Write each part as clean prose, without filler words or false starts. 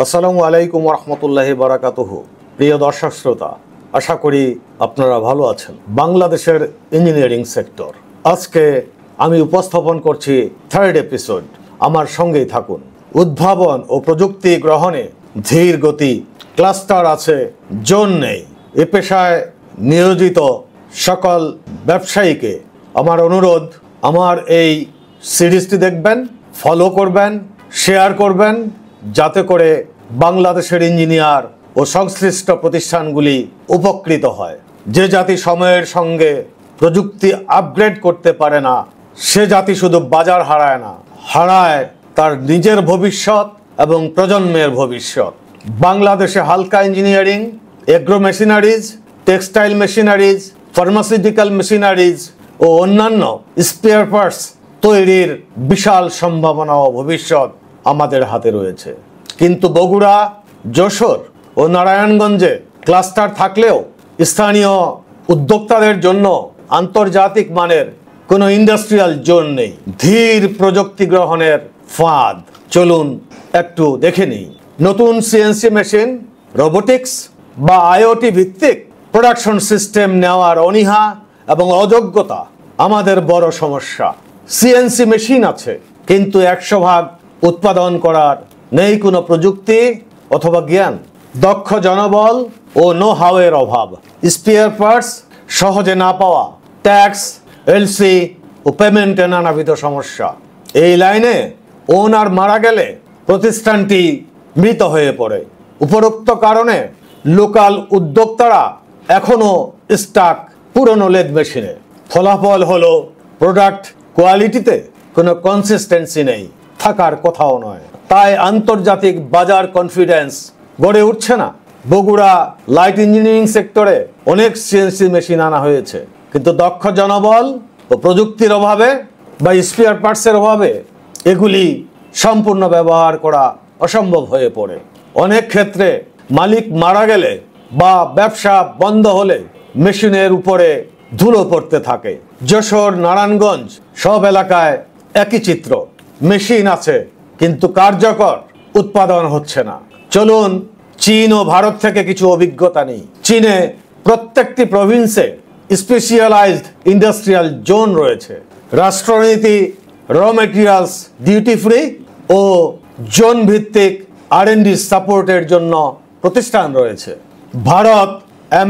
আসসালামু আলাইকুম রহমতুল্লাহি বারাকাতুহু। প্রিয় দর্শক শ্রোতা, আশা করি আপনারা ভালো আছেন। বাংলাদেশের ইঞ্জিনিয়ারিং সেক্টর আজকে আমি উপস্থাপন করছি থার্ড এপিসোড। আমার সঙ্গেই থাকুন। উদ্ভাবন ও প্রযুক্তি গ্রহণে ধীর গতি, ক্লাস্টার আছে, জোন নেই। এ পেশায় নিয়োজিত সকল ব্যবসায়ীকে আমার অনুরোধ, আমার এই সিরিজটি দেখবেন, ফলো করবেন, শেয়ার করবেন, যাতে করে বাংলাদেশের ইঞ্জিনিয়ার ও সংশ্লিষ্ট প্রতিষ্ঠানগুলি উপকৃত হয়। যে জাতি সময়ের সঙ্গে প্রযুক্তি আপগ্রেড করতে পারে না, সে জাতি শুধু বাজার হারায় না, হারায় তার নিজের ভবিষ্যৎ এবং প্রজন্মের ভবিষ্যৎ। বাংলাদেশে হালকা engineering, agro machineries, textile machineries, pharmaceutical machineries ও অন্যান্য স্পেয়ার পার্টস তৈরির বিশাল সম্ভাবনা ও ভবিষ্যৎ আমাদের হাতে রয়েছে। কিন্তু বগুড়া, যশোর ও নারায়ণগঞ্জে ক্লাস্টার থাকলেও স্থানীয় উদ্যোক্তাদের জন্য আন্তর্জাতিক মানের কোনো ইন্ডাস্ট্রিয়াল জোন নেই। ধীর প্রযুক্তি গ্রহণের ফাঁদ চলুন একটু দেখে নিই। নতুন সিএনসি মেশিন, রোবোটিক্স বা আইওটি ভিত্তিক প্রোডাকশন সিস্টেম নেওয়ার অনীহা এবং অযোগ্যতা আমাদের বড় সমস্যা। সিএনসি মেশিন আছে, কিন্তু 100% উৎপাদন করার নেই কোনো প্রযুক্তি অথবা জ্ঞান। দক্ষ জনবল ও নো হাওয়ের অভাব, স্পেয়ার পার্টস সহজে না পাওয়া, ট্যাক্স, এলসি ও পেমেন্টে নানাবিধ সমস্যা। এই লাইনে ওনার মারা গেলে প্রতিষ্ঠানটি মৃত হয়ে পড়ে। উপরোক্ত কারণে লোকাল উদ্যোক্তারা এখনো স্টাক পুরনো লেদ মেশিনে। ফলাফল হলো প্রোডাক্ট কোয়ালিটিতে কোনো কনসিস্টেন্সি নেই, থাকার কথাও নয়। তাই আন্তর্জাতিক বাজার কনফিডেন্স গড়ে উঠছে না। বগুড়া লাইট ইঞ্জিনিয়ারিং সেক্টরে অনেক সিএনসি মেশিন আনা হয়েছে, কিন্তু দক্ষ জনবল ও প্রযুক্তির অভাবে বা স্পেয়ার পার্টসের অভাবে এগুলি সম্পূর্ণ ব্যবহার করা অসম্ভব হয়ে পড়ে। অনেক ক্ষেত্রে মালিক মারা গেলে বা ব্যবসা বন্ধ হলে মেশিনের উপরে ধুলো পড়তে থাকে। যশোর, নারায়ণগঞ্জ সব এলাকায় একই চিত্র। মেশিন আছে, কিন্তু কার্যকর উৎপাদন হচ্ছে না। চলুন চীন ও ভারত থেকে কিছু অভিজ্ঞতা নেই। চীনে প্রত্যেকটি প্রভিন্সে স্পেশালাইজড ইন্ডাস্ট্রিয়াল জোন রয়েছে। রাষ্ট্রনীতি, র মেটেরিয়ালস ডিউটি ফ্রি ও জোন ভিত্তিক R&D সাপোর্টের জন্য প্রতিষ্ঠান রয়েছে। ভারত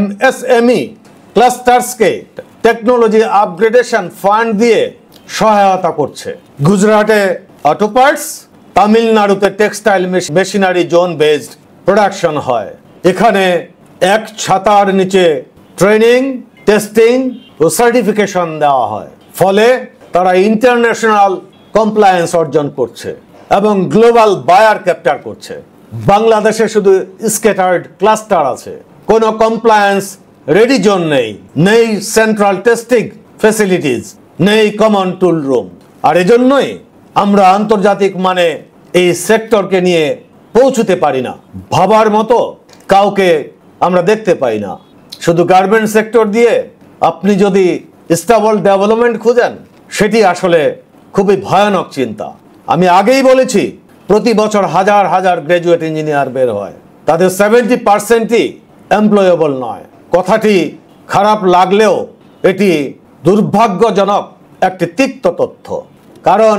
MSME ক্লাস্টারসকে টেকনোলজি আপগ্রেডেশন ফান্ড দিয়ে সহায়তা করছে। গুজরাটে অটো পার্টস, তামিলনাড়ুতে textile machinery zone based production হয়। এখানে এক ছাতার নিচে ট্রেনিং, টেস্টিং ও সার্টিফিকেশন দেওয়া হয়। ফলে তারা ইন্টারন্যাশনাল কমপ্লায়েন্স অর্জন করছে এবং গ্লোবাল বায়ার ক্যাপচার করছে। বাংলাদেশে শুধু স্ক্যাটার্ড ক্লাস্টার আছে, কোনো কমপ্লায়েন্স রেডি জোন নেই, নেই সেন্ট্রাল টেস্টিং ফ্যাসিলিটিস, নেই কমন টুল রুম। আর এজন্যই আমরা আন্তর্জাতিক মানে এই সেক্টরকে নিয়ে পৌঁছতে পারি না। ভাবার মতো কাউকে আমরা দেখতে পাই না। শুধু গার্মেন্ট সেক্টর দিয়ে আপনি যদি স্টেবল ডেভেলপমেন্ট খুঁজেন, সেটি আসলে খুবই ভয়ানক চিন্তা। আমি আগেই বলেছি, প্রতি বছর হাজার হাজার গ্র্যাজুয়েট ইঞ্জিনিয়ার বের হয়, তাদের 70%ই এমপ্লয়েবল নয়। কথাটি খারাপ লাগলেও এটি দুর্ভাগ্যজনক একটি তিক্ত তথ্য। কারণ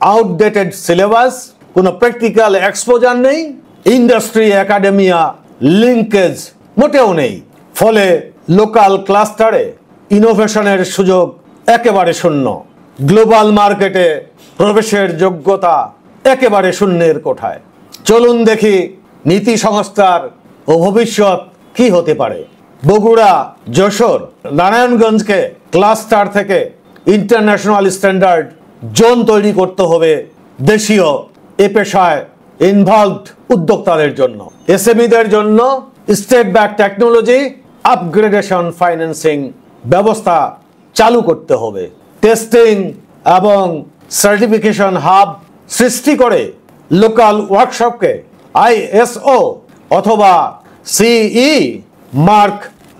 আউটডেটেড সিলেবাস, কোনো প্র্যাকটিক্যাল এক্সপোজার নেই, ইন্ডাস্ট্রি একাডেমিয়া লিঙ্কেজ মোটেও নেই। ফলে লোকাল ক্লাস্টারে ইনোভেশনের সুযোগ একেবারে শূন্য। গ্লোবাল মার্কেটে প্রবেশের যোগ্যতা একেবারে শূন্যের কোঠায়। চলুন দেখি নীতি সংস্থার ও ভবিষ্যৎ কি হতে পারে। বগুড়া, যশোর, নারায়ণগঞ্জকে ক্লাস্টার থেকে ইন্টারন্যাশনাল স্ট্যান্ডার্ড জোন তৈরি করতে হবে দেশীয় এ পেশায় ইনভলভড উদ্যোক্তাদের জন্য। এসএমইদের জন্য state back technology upgradation financing ব্যবস্থা চালু করতে হবে। টেস্টিং এবং সার্টিফিকেশন হাব সৃষ্টি করে লোকাল ওয়ার্কশপকে ISO অথবা CE মার্ক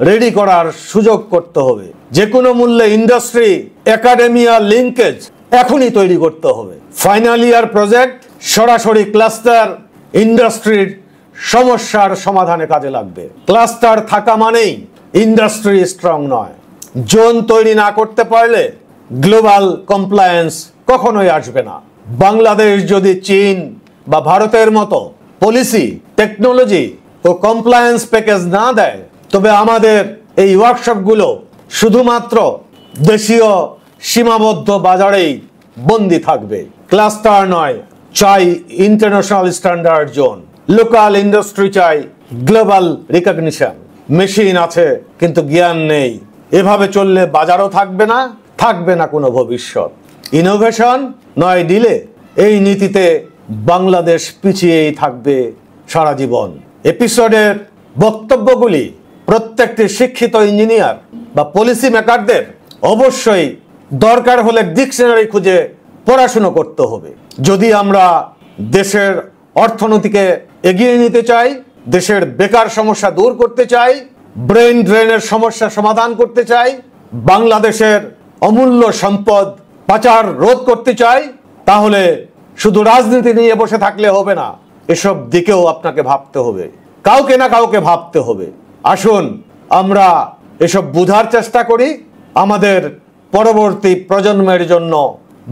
রেডি করার সুযোগ করতে হবে। যে কোনো মূল্যে ইন্ডাস্ট্রি একাডেমিয়া লিঙ্কেজ এখনই তৈরি করতে হবে। ফাইনাল ইয়ার প্রজেক্ট সরাসরি ক্লাস্টার ইন্ডাস্ট্রির সমস্যার সমাধানে কাজে লাগবে। ক্লাস্টার থাকা মানেই ইন্ডাস্ট্রি স্ট্রং নয়। জোন তৈরি না করতে পারলে গ্লোবাল কমপ্লায়েন্স কখনোই আসবে না। বাংলাদেশ যদি চীন বা ভারতের মতো পলিসি, টেকনোলজি ও কমপ্লায়েন্স প্যাকেজ না দেয়, তবে আমাদের এই ওয়ার্কশপগুলো শুধুমাত্র দেশীয় সীমাবদ্ধ বাজারেই বন্দী থাকবে। ক্লাস্টার নয়, চাই international standard zone. Local industry চাই গ্লোবাল রিকগনিশন। মেশিন আছে কিন্তু জ্ঞান নেই, এভাবে চললে বাজারও থাকবে না কোনো ভবিষ্যৎ। ইনোভেশন নয় ডিলে, এই নীতিতে বাংলাদেশ পিছিয়েই থাকবে সারা জীবন। এপিসোডের বক্তব্যগুলি প্রত্যেকটি শিক্ষিত ইঞ্জিনিয়ার বা পলিসি মেকারদের অবশ্যই দরকার হলে ডিকশনারি খুঁজে পড়াশুনো করতে হবে। যদি আমরা দেশের অর্থনীতিকে এগিয়ে নিতে চাই, দেশের বেকার সমস্যা দূর করতে চাই, ব্রেন ড্রেনের সমস্যা সমাধান করতে চাই, বাংলাদেশের অমূল্য সম্পদ পাচার রোধ করতে চাই, তাহলে শুধু রাজনীতি নিয়ে বসে থাকলে হবে না, এসব দিকেও আপনাকে ভাবতে হবে, কাউকে না কাউকে ভাবতে হবে। আসুন আমরা এসব বোঝার চেষ্টা করি, আমাদের পরবর্তী প্রজন্মের জন্য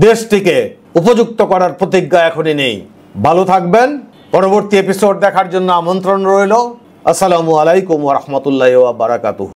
দেশটিকে উপযুক্ত করার প্রতিজ্ঞা এখনই নেই। ভালো থাকবেন। পরবর্তী এপিসোড দেখার জন্য আমন্ত্রণ রইল। আসসালামু আলাইকুম ওয়া রাহমাতুল্লাহি ওয়া বারাকাতুহু।